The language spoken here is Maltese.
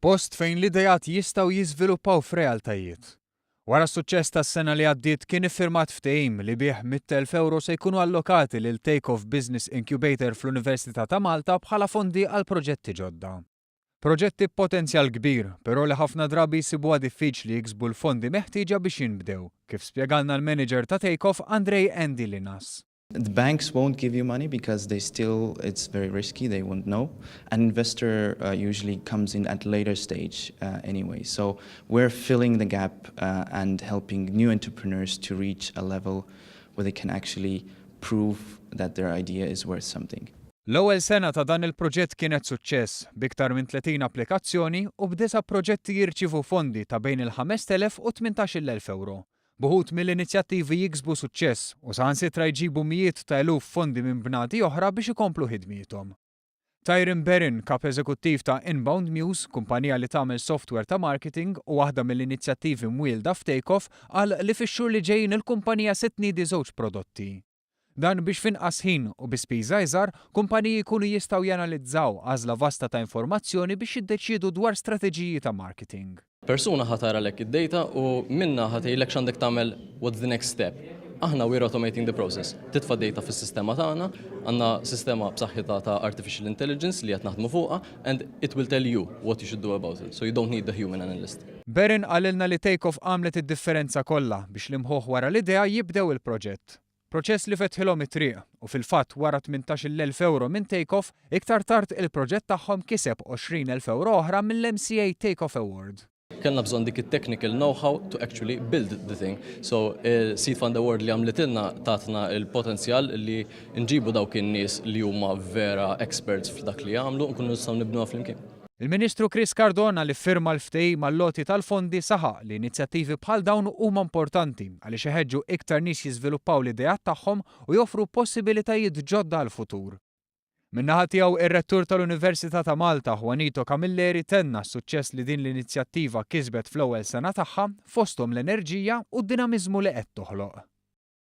Post fejn l-ideat jistgħu jiżviluppaw f'realtajiet. Wara s-suċċess tas-sena li għaddiet kien iffirmat ftehim li bih €100,000 se jkunu allokati lil TAKEOFF Business Incubator fl-Universita ta' Malta bħala fondi għal proġetti ġodda. Proġetti b'potenzjal kbir, però li ħafna drabi jsibuha diffiċli jiksbu l-fondi meħtieġa biex jinbdew, kif spjegalna l-manager ta' TAKEOFF Andrei-Andy Linas. The banks won't give you money because it's very risky, they won't know. An investor usually comes in at later stage anyway. So we're filling the gap and helping new entrepreneurs to reach a level where they can actually prove that their idea is worth something. L-ewwel sena ta' dan il-proġett kienet suċċess b'iktar minn 30 applikazzjoni u b'disa proġetti jirċievu fondi ta' bejn il-5,000 u €18,000. Buħut mill-inizjattivi jiksbu suċċess u saħansitra jġibu mijiet ta' eluf fondi minn bnadi oħra biex ikomplu ħidmietom. Tyron Berrin, kap eżekuttiv ta' Inbound News, kumpanija li tagħmel software ta' marketing u waħda mill-inizjattivi mwielda f'TAKEOFF, qal li fix-xhur li ġejjin il-kumpanija se tniedi żewġ prodotti. Dan biex finqas ħin u bi spiża iżgħar, kumpaniji jkunu jistgħu janalizzaw għażla vasta ta' informazzjoni biex jiddeċiedu dwar strateġiji ta' marketing. Persuna ħatara lek id-data u minna ħatejlek x'għandek tagħmel what's the next step. Aħna we're automating the process. Titfa' data fis-sistema tagħna, għandna sistema b'saħħitha ta' artificial intelligence li qed naħdmu fuqha and it will tell you what you should do about it. So you don't need the human analyst. Berrin qalilna li TAKEOFF għamlet id-differenza kollha biex l-imħuħ wara l-idea jibdew il-proġett. Proċess li fetħilhom it-triq u fil-fatt wara €18,000 minn TAKEOFF, iktar tard il-proġett tagħhom kiseb €20,000 oħra mill-MCA TAKEOFF Award. Kellna bżonn dik it-technical know-how to actually build the thing. So Seed Fund Award li għamlitilna tatna il-potenzjal li nġibu dawk in-nies li huma vera experts f'dak li jagħmlu u nkunu nistgħu nibnuha flimkien. Il-Ministru Chris Cardona li firma l-ftehim mal-loti tal-fondi saħaq li inizjattivi bħal dawn huma importanti għaliex iħeġġu iktar nies jiżviluppaw l-idejat tagħhom u joffru possibilitajiet ġodda għall-futur. Min-naħa tiegħu ir-rettur tal-Università ta' Malta Juanito Camilleri tenna s-suċċess li din l-inizjattiva kisbet fl-ewwel sena tagħha fosthom l-enerġija u d-dinamiżmu li qed toħloq.